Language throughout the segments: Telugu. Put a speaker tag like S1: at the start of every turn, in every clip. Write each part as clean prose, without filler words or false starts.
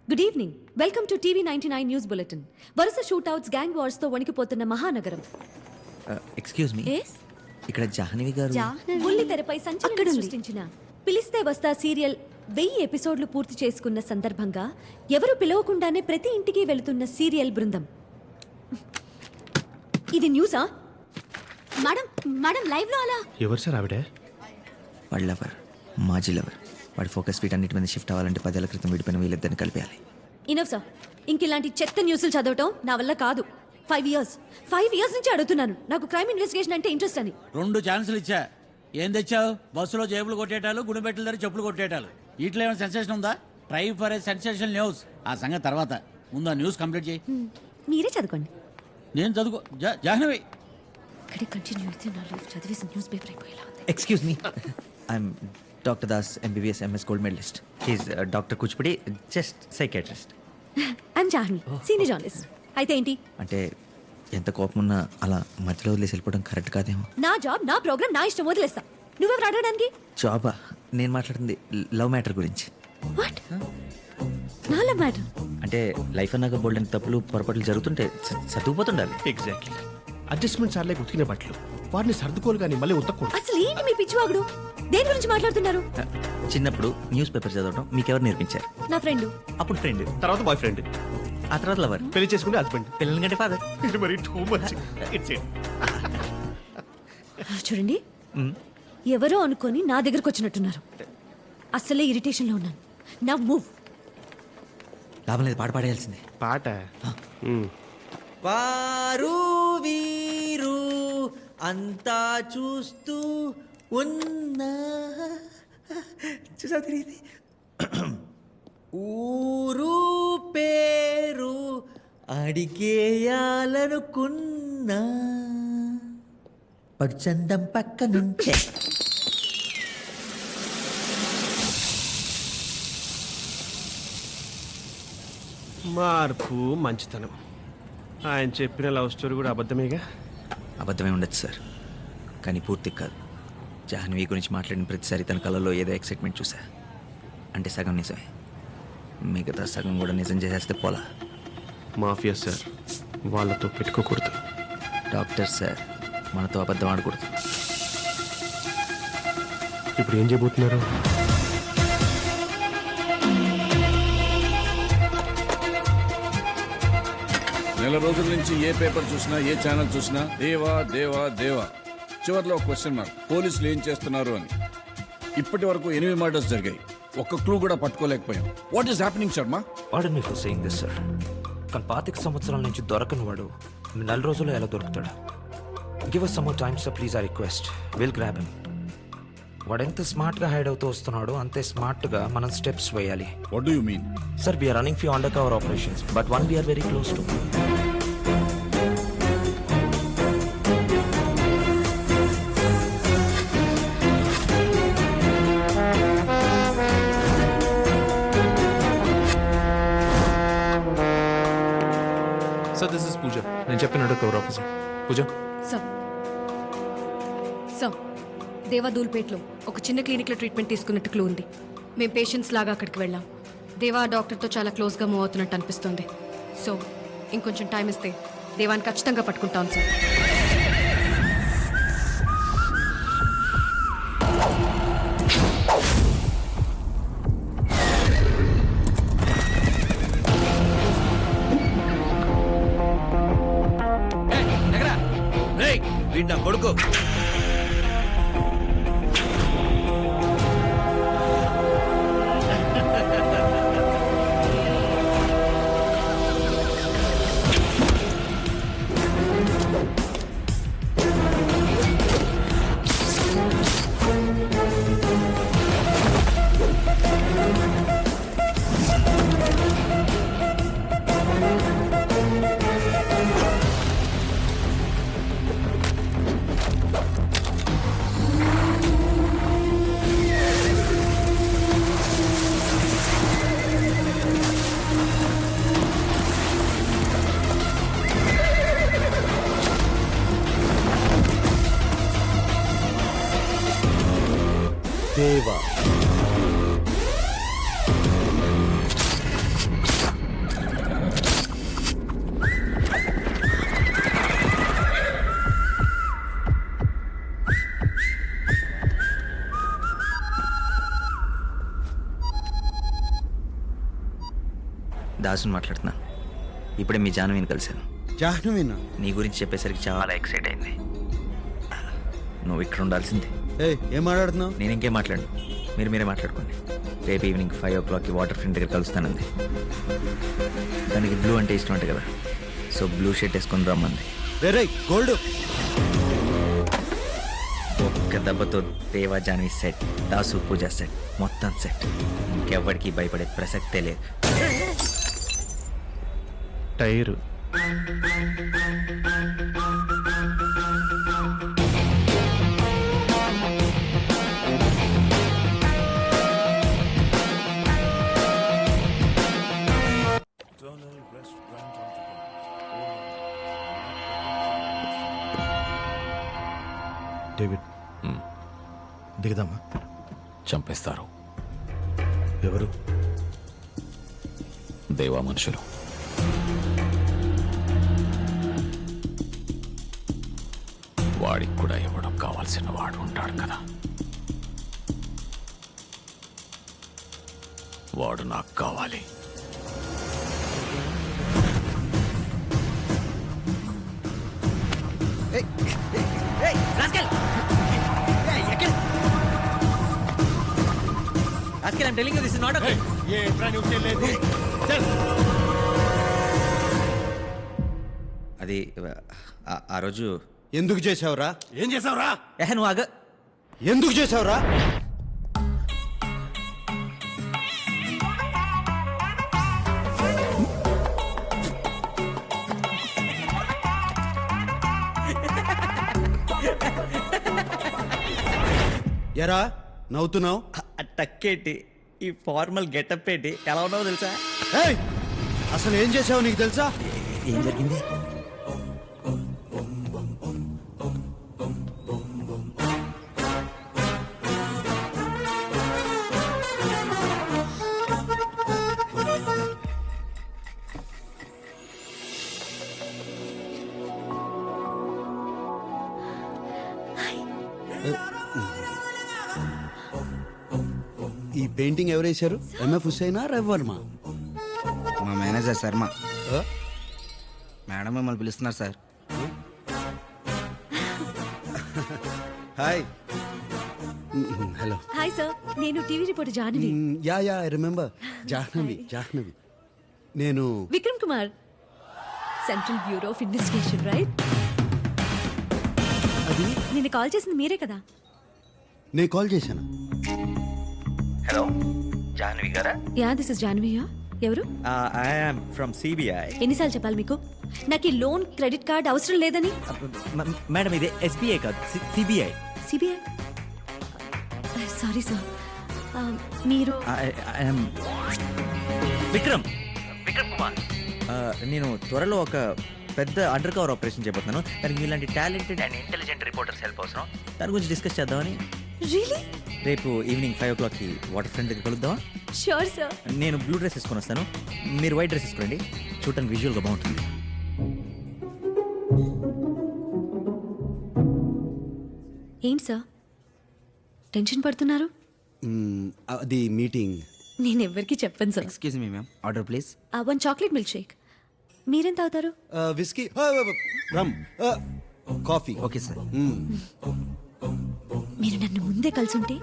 S1: Good evening, welcome to TV 99 news bulletin. వరుస షూట్అవుట్స్, గ్యాంగ్ వార్స్ తో వణికిపోతున్న మహానగరం.
S2: ఎక్స్క్యూజ్ మీ, ఇక్కడ జాహ్నవి గారు
S1: బుల్లి తెరపై సంచలనం సృష్టించిన పిలిస్తే వస్తా సీరియల్ 1000 ఎపిసోడ్లు పూర్తి చేసుకున్న సందర్భంగా ఎవరు పిలవకుండానే ప్రతి ఇంటికి వెళుతున్న సీరియల్ బృందం. ఇది న్యూసా? మేడం మేడం లైవ్ లో అలా
S3: ఎవరు సార్ ఆవిడ?
S2: వాడి లవర్, మాజీ లవర్. వాడి ఫోకస్ వీటన్నిటి మీద షిఫ్ట్ అవ్వాలంటే 10 ఏళ్ల క్రితం విడిపోయిన వీళ్ళిద్దరిని కలిపేయాలి.
S1: ఇనఫ్ సార్, ఇంక ఇలాంటి చెత్త న్యూస్లు చదవటం నా వల్ల కాదు. 5 ఇయర్స్ నుంచి అడుగుతున్నాను, నాకు క్రైమ్ ఇన్వెస్టిగేషన్ అంటే ఇంట్రెస్ట్ అని.
S4: 2 ఛాన్సులు ఇచ్చా. ఏం తెచ్చావు? బస్సులో జేబులు కొట్టేటాలు, గుడిబెట్టల దగ్గర చెప్పులు కొట్టేటాలు. వీటిలో ఏమైనా సెన్సేషన్ ఉందా? Try for a sensation news. ఆ సంగతి తర్వాత, ముందు ఆ న్యూస్ కంప్లీట్ చేయి.
S1: మీరే చదువుకోండి.
S4: నేను చదువుకో. జాహ్నవి
S1: ఇక్కడ కంటిన్యూ అయితే నా లైఫ్ చదివేసి న్యూస్ పేపర్ అయిపోయేలా ఉంది.
S2: Excuse me, I'm doctor Das, MBBS MS gold medallist. He's doctor Kuchipudi, just psychiatrist.
S1: I'm Jahnavi, senior journalist. అయితే ఏంటి?
S2: అంటే ఎంత కోపం ఉన్నా అలా మధ్యలో వదిలేసి వెళ్ళిపోవడం కరెక్ట్ కాదేమో.
S1: నా జాబ్, నా ప్రోగ్రామ్, నా ఇష్టం, వదిలేస్తా. నువ్వెవరు అడగడానికి?
S2: జాబా? నేను మాట్లాడుతుంది లవ్ మ్యాటర్ గురించి.
S1: వాట్? నా లవ్ మ్యాటర్?
S2: అంటే లైఫ్ అన్నాక బోల్డ్ అని తప్పులు పొరపాట్లు జరుగుతుంటే సర్దుకుపోతుండాలి.
S3: ఎగ్జాక్ట్లీ. అడ్జస్ట్మెంట్ సార్లే ఉతికిన బట్టలు వాటిని సర్దుకోలు కానీ మళ్ళీ ఉతకూడదు.
S1: అసలు ఏంటి మీ పిచ్చివాగుడు? దేని గురించి మాట్లాడుతున్నారు?
S2: చిన్నప్పుడు న్యూస్ పేపర్ చదవడం మీకెవరు నేర్పించారు?
S1: నా ఫ్రెండ్.
S2: అప్పుడు ఫ్రెండ్,
S3: తర్వాత బాయ్ ఫ్రెండ్,
S2: ఆ తర్వాత లవర్,
S3: పెళ్లి చేసుకుంటే హస్బెండ్,
S2: పిల్లల కంటే ఫాదర్.
S3: ఇది మరి టూ మచ్. It's it.
S1: చూడండి, ఎవరో అనుకొని నా దగ్గరకు వచ్చినట్టున్నారు. అసలే ఇరిటేషన్లో ఉన్నాను. నా మూవ్.
S2: లాభం లేదు, పాట పాడేయాల్సిందే.
S3: పాట
S2: వారు వీరు అంతా చూస్తూ ఉన్నా చూసా తిరిగింది. ఊరు పేరు అడిగేయాలనుకున్నా పడుచందం పక్క నుంచే.
S3: మార్పు మంచితనం. ఆయన చెప్పిన లవ్ స్టోరీ కూడా అబద్ధమేగా?
S2: అబద్ధమే ఉండొచ్చు సార్, కానీ పూర్తి కాదు. జాహ్నవి గురించి మాట్లాడిన ప్రతిసారి తన కళ్ళలో ఏదో ఎక్సైట్మెంట్ చూసా. అంటే సగం నిజమే, మిగతా సగం కూడా నిజం చేసేస్తే పోలా.
S3: మాఫియా సార్, వాళ్ళతో పెట్టుకోకూడదు.
S2: డాక్టర్ సార్, మనతో అబద్ధం ఆడకూడదు.
S3: ఇప్పుడు ఏం చేయబోతున్నారు?
S5: నెల రోజుల నుంచి ఏ పేపర్ చూసినా, ఏ ఛానల్ చూసినా దేవా దేవా దేవా. చివరిలో ఒక క్వశ్చన్ మార్క్. పోలీసులు ఏం చేస్తున్నారు అని. ఇప్పటి వరకు 8 మర్డర్స్ జరిగాయి, ఒక్క క్లూ కూడా పట్టుకోలేకపోయాం. What is happening Sharma?
S6: వాడు me for saying this sir. కానీ 25 సంవత్సరాల నుంచి దొరకని వాడు 4 రోజుల్లో ఎలా దొరుకుతాడు? Give us some more time sir, please, I request. We'll grab him. వాడు ఎంత స్మార్ట్గా హైడ్ అవుతూ వస్తున్నాడో అంతే స్మార్ట్గా మనం స్టెప్స్ వేయాలి.
S5: What do you mean?
S6: Sir, we are running few under cover operations, but one we are very close to.
S3: Sir, this is Pooja. నేను చెప్పిన under cover officer. Pooja.
S1: Sir, Deva దూల్పేట్లో ఒక చిన్న క్లినిక్లో ట్రీట్మెంట్ తీసుకున్నట్టు క్లూ ఉంది. మేము పేషెంట్స్ లాగా అక్కడికి వెళ్ళాం. దేవా డాక్టర్తో చాలా క్లోజ్గా మూవ్ అవుతున్నట్టు అనిపిస్తుంది. సో ఇంకొంచెం టైం ఇస్తే దేవాన్ని ఖచ్చితంగా పట్టుకుంటాం సార్.
S2: వీడు నా కొడుకు. దాసుని మాట్లాడుతున్నాను. ఇప్పుడే మీ జాహ్నవిని కలిశాను.
S7: జాహ్నవీనా?
S2: నీ గురించి చెప్పేసరికి చాలా ఎక్సైట్ అయింది. నువ్వు ఇక్కడ ఉండాల్సిందే.
S7: ఏం మాట్లాడుతున్నావు?
S2: నేను ఇంకేం మాట్లాడు, మీరే మాట్లాడుకోండి. రేపు ఈవినింగ్ 5 o'clockకి వాటర్ ఫ్రంట్ దగ్గర కలుస్తానంది. దానికి బ్లూ అంటే ఇష్టం అంటే కదా, సో బ్లూ షర్ట్ వేసుకొని రమ్మంది.
S7: రే గోల్డ్.
S2: ఒక్క దెబ్బతో దేవా జాన్వి సెట్, దాసు పూజ సెట్, మొత్తం సెట్. ఇంకెవ్వడికి భయపడే ప్రసక్తే లేదు.
S3: టైరు డేవిడ్, దిగదామా?
S8: చంపేస్తారు.
S3: ఎవరు?
S8: దేవా మనుషులు. వాడికి కూడా ఇవ్వడం కావాల్సిన వాడు ఉంటాడు కదా, వాడు నాకు కావాలి.
S2: అది ఆ రోజు
S7: ఎందుకు చేసావురా?
S3: ఏం చేసావురా?
S2: నువ్వు ఆగ.
S7: ఎందుకు చేసావురా? ఎరా నవ్వుతున్నావు?
S2: టక్కేటి, ఈ ఫార్మల్ గెటప్ ఏంటి, ఎలా ఉన్నావో తెలుసా?
S7: ఏయ్, అసలు ఏం చేసావు నీకు తెలుసా?
S2: ఏం జరిగింది?
S7: ఈ పెయింటింగ్ ఎవరు వేశారు? ఎంఎఫ్ హుస్సేనా, రవివర్మ?
S2: మా మేనేజర్ శర్మ. మేడం మిమ్మల్ని పిలుస్తున్నారు sir.
S7: Hi. Hello.
S9: Hi sir, నేను TV reporter Jahnavi.
S7: Yeah I remember. Jahnavi. నేను
S9: Vikram Kumar, central bureau of investigation, right?
S7: అది
S9: నిన్న కాల్ చేసింది మీరే కదా?
S7: నేను కాల్ చేశాను.
S2: హలో, జాహ్నవి గారా?
S9: యా, దిస్ ఇస్ జాహ్నవియా. ఎవరు?
S2: I am from CBI.
S9: ఎన్నిసార్లు చెప్పాలి మీకు నాకు ఈ లోన్ క్రెడిట్ కార్డ్ అవసరం లేదని?
S2: మేడం ఇది ఎస్బీఐ కాదు, సిబిఐ.
S9: సిబిఐ. Sorry sir. మీరు
S2: విక్రమ్ కుమార్. నేను త్వరలో ఒక పెద్ద అండర్ కవర్ ఆపరేషన్ చేయబోతున్నాను. దానికి మీలాంటి talented and intelligent reporters help అవసరం. దాని గురించి డిస్కస్ చేద్దామని.
S9: రియలీ?
S2: రేపు ఈవినింగ్ 5 o'clockకి వాటర్ ఫ్రంట్ దగ్గర కలుద్దామా?
S9: Sure sir.
S2: నేను బ్లూ డ్రెస్ వేసుకొని వస్తాను, మీరు వైట్ డ్రెస్ వేసుకోండి. చూడటానికి విజువల్గా బాగుంటుంది.
S9: ఏంటి సార్ టెన్షన్ పడుతున్నారు?
S7: అది మీటింగ్.
S9: నేను ఎవరికి చెప్పను sir.
S2: Excuse me ma'am, order please.
S9: 1 chocolate milk shake. మీరేం తాగుతారు?
S7: Whisky, rum, coffee.
S2: Okay sir.
S9: మీరు నన్ను ముందే కలిసుంటే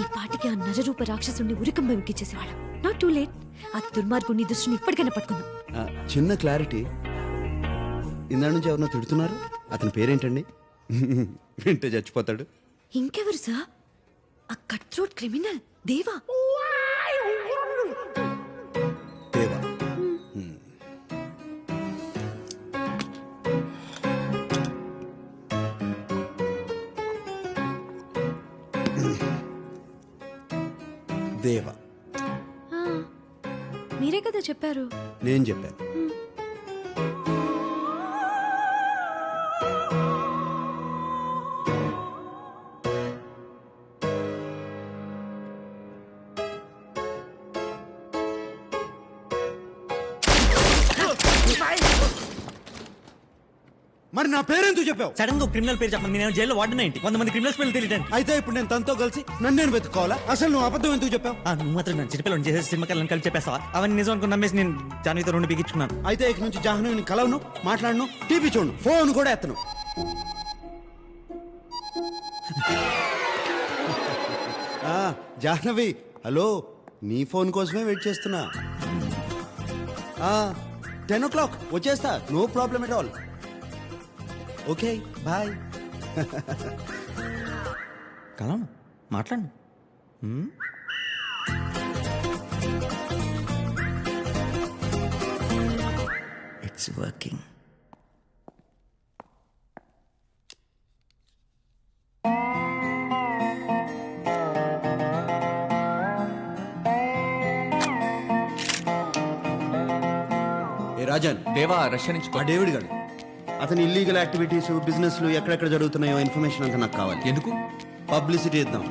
S9: ఈ పాటికి ఆ నరరూప రాక్షసుని ఉరికంబ ఎక్కించేసేవాళ్ళం. Not too late. ఆ దుర్మార్గుని దుష్టుని ఇప్పటికైనా పట్టుకుందాం.
S7: చిన్న క్లారిటీ, ఇందా నుంచి ఎవరినో తిడుతున్నారు. అతని పేరేంటండి? వింటే చచ్చిపోతాడు.
S9: ఇంకెవరు సార్? ఆ కట్ థ్రోట్ క్రిమినల్ దేవా.
S7: దేవా. దేవా.
S9: మీరే కదా చెప్పారు.
S7: నేను చెప్పాను. మరి నా పేరెందుకు చెప్పావు?
S2: సడన్ గా క్రిమినల్ పేరు చెప్పండి, నేను జైల్లో వాడిన ఏంటి? 100 మంది క్రిమినల్స్ పేర్లు తెలియదు.
S7: అయితే ఇప్పుడు నేను తనతో కలిసి నన్ను నేను వెతుక్కోవాలా? అసలు నువ్వు అబద్ధం ఎందుకు చెప్పావు?
S2: నువ్వు మాత్రం నన్ను చిటిపిల్లని చేసేసి సినిమా కళ్ళని కలిసి చెప్పేస్తావా? అవన్నీ నిజం అనుకుని నమ్మేసి నేను జాన్వీతో 2 బిగించుకున్నాను.
S7: అయితే ఇక నుంచి జాహ్నవిని కలవను, మాట్లాడను, టీవీ చూడను, ఫోన్ కూడా ఎత్తను. జాహ్నవి, హలో, నీ ఫోన్ కోసమే వెయిట్ చేస్తున్నా. 10 o'clock వచ్చేస్తా, no problem at all. Okay, bye.
S2: కలవను, మాట్లాడను. It's working.
S7: ఏ రాజన్,
S8: దేవా రష్యా నుంచి
S7: ఆ డేవిడ్ గారు, అతని ఇల్లీగల్ యాక్టివిటీస్, బిజినెస్లు ఎక్కడెక్కడ జరుగుతున్నాయో ఇన్ఫర్మేషన్ అంతా నాకు కావాలి.
S8: ఎందుకు?
S7: పబ్లిసిటీ ఇద్దాం.